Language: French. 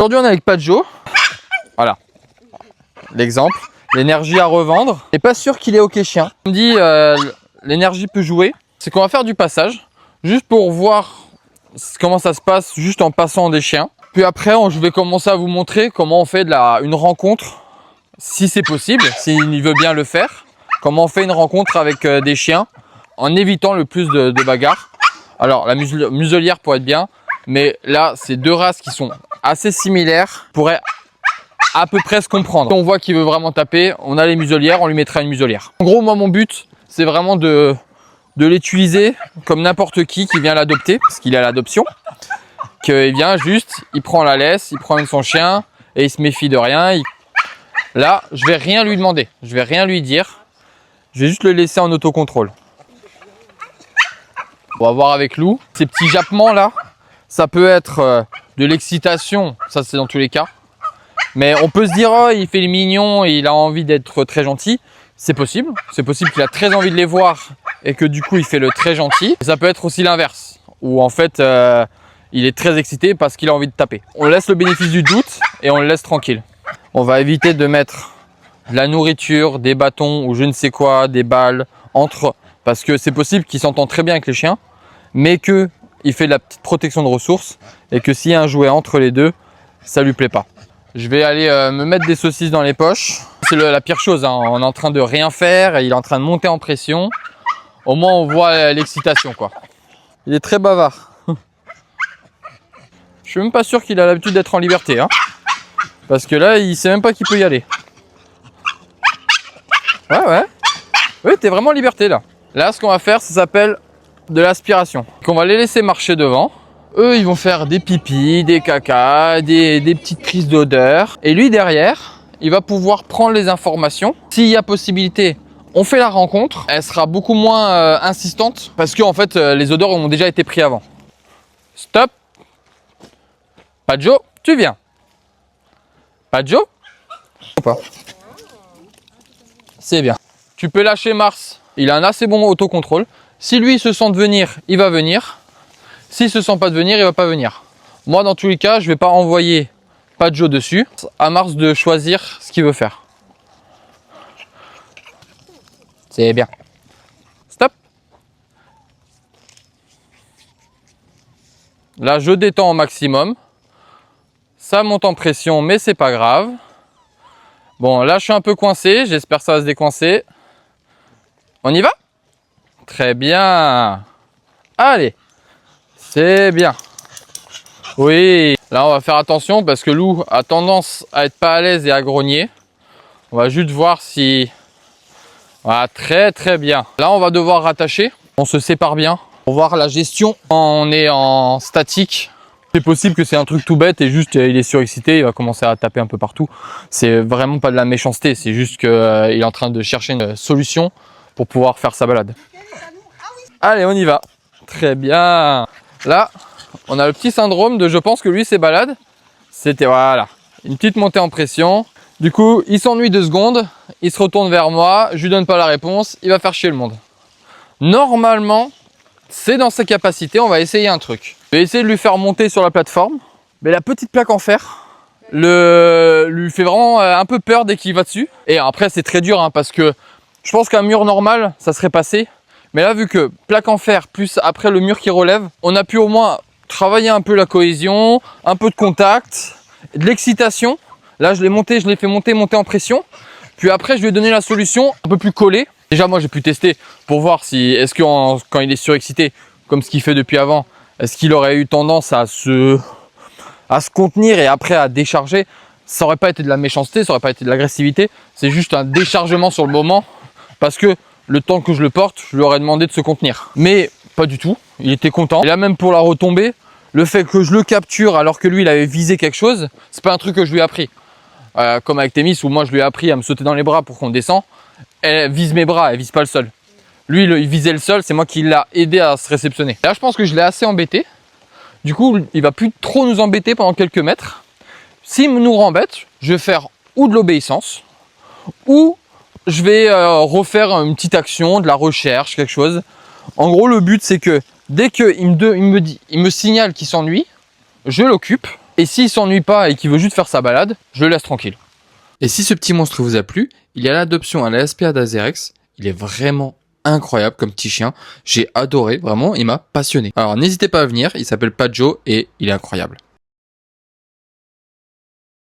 Aujourd'hui, on est avec Padjo. Voilà, l'exemple. L'énergie à revendre. Et pas sûr qu'il est OK chien. On me dit l'énergie peut jouer. C'est qu'on va faire du passage, juste pour voir comment ça se passe, juste en passant des chiens. Puis après, je vais commencer à vous montrer comment on fait une rencontre, si c'est possible, s'il veut bien le faire. Comment on fait une rencontre avec des chiens, en évitant le plus de bagarres. Alors, la muselière pourrait être bien, mais là, c'est deux races qui sont assez similaires, pourraient à peu près se comprendre. Si on voit qu'il veut vraiment taper, on a les muselières, on lui mettra une muselière. En gros, moi, mon but, c'est vraiment de l'utiliser comme n'importe qui vient l'adopter, parce qu'il est à l'adoption. Qu'il vient juste, il prend la laisse, il prend son chien et il se méfie de rien. Là, je vais rien lui demander, je vais rien lui dire. Je vais juste le laisser en autocontrôle. On va voir avec Lou. Ces petits jappements là, ça peut être de l'excitation, ça c'est dans tous les cas. Mais on peut se dire, oh, il fait le mignon et il a envie d'être très gentil. C'est possible qu'il a très envie de les voir et que du coup il fait le très gentil. Et ça peut être aussi l'inverse, où en fait il est très excité parce qu'il a envie de taper. On laisse le bénéfice du doute et on le laisse tranquille. On va éviter de mettre de la nourriture, des bâtons ou je ne sais quoi, des balles entre, parce que c'est possible qu'il s'entende très bien avec les chiens, mais qu'il fait de la petite protection de ressources et que s'il y a un jouet entre les deux, ça lui plaît pas. Je vais aller me mettre des saucisses dans les poches. C'est la pire chose, hein. On est en train de rien faire et il est en train de monter en pression. Au moins on voit l'excitation quoi. Il est très bavard. Je suis même pas sûr qu'il a l'habitude d'être en liberté, hein. Parce que là il sait même pas qu'il peut y aller. Ouais. Oui, t'es vraiment en liberté là. Là ce qu'on va faire, ça s'appelle de l'aspiration. On va les laisser marcher devant. Eux, ils vont faire des pipis, des caca, des petites prises d'odeur. Et lui, derrière, il va pouvoir prendre les informations. S'il y a possibilité, on fait la rencontre. Elle sera beaucoup moins insistante parce que en fait, les odeurs ont déjà été prises avant. Stop. Padjo, tu viens. Padjo. Ou pas. C'est bien. Tu peux lâcher Mars. Il a un assez bon autocontrôle. Si lui, il se sent de venir, il va venir. S'il ne se sent pas de venir, il ne va pas venir. Moi, dans tous les cas, je ne vais pas envoyer Padjo dessus. À Mars de choisir ce qu'il veut faire. C'est bien. Stop. Là, je détends au maximum. Ça monte en pression, mais c'est pas grave. Bon, là, je suis un peu coincé. J'espère que ça va se décoincer. On y va? Très bien. Allez. C'est bien. Oui. Là, on va faire attention parce que Lou a tendance à être pas à l'aise et à grogner. On va juste voir si... Voilà, très bien. Là, on va devoir rattacher. On se sépare bien pour voir la gestion. Quand on est en statique, c'est possible que c'est un truc tout bête et juste il est surexcité, il va commencer à taper un peu partout. C'est vraiment pas de la méchanceté, c'est juste qu'il est en train de chercher une solution pour pouvoir faire sa balade. Allez, on y va. Très bien. Là, on a le petit syndrome de je pense que lui, ses balades, c'était voilà, une petite montée en pression. Du coup, il s'ennuie 2 secondes, il se retourne vers moi, je lui donne pas la réponse, il va faire chier le monde. Normalement, c'est dans ses capacités, on va essayer un truc. Je vais essayer de lui faire monter sur la plateforme, mais la petite plaque en fer lui fait vraiment un peu peur dès qu'il va dessus. Et après, c'est très dur hein, parce que je pense qu'un mur normal, ça serait passé. Mais là, vu que plaque en fer, plus après le mur qui relève, on a pu au moins travailler un peu la cohésion, un peu de contact, de l'excitation. Là, je l'ai fait monter en pression. Puis après, je lui ai donné la solution un peu plus collée. Déjà, moi, j'ai pu tester pour voir si, est-ce que quand il est surexcité, comme ce qu'il fait depuis avant, est-ce qu'il aurait eu tendance à se contenir et après à décharger. Ça n'aurait pas été de la méchanceté, ça n'aurait pas été de l'agressivité. C'est juste un déchargement sur le moment parce que le temps que je le porte, je lui aurais demandé de se contenir. Mais pas du tout, il était content. Et là même pour la retombée, le fait que je le capture alors que lui il avait visé quelque chose, c'est pas un truc que je lui ai appris. Comme avec Thémis où moi je lui ai appris à me sauter dans les bras pour qu'on descend. Elle vise mes bras, elle vise pas le sol. Lui il visait le sol, c'est moi qui l'a aidé à se réceptionner. Là je pense que je l'ai assez embêté. Du coup il va plus trop nous embêter pendant quelques mètres. S'il nous rembête, je vais faire ou de l'obéissance ou je vais refaire une petite action, de la recherche, quelque chose. En gros, le but, c'est que dès qu'il me signale qu'il s'ennuie, je l'occupe Et s'il s'ennuie pas et qu'il veut juste faire sa balade, je le laisse tranquille. Et si ce petit monstre vous a plu, il y a l'adoption à la SPA d'Azerex. Il est vraiment incroyable comme petit chien. J'ai adoré, vraiment, il m'a passionné. Alors n'hésitez pas à venir, il s'appelle Padjo et il est incroyable.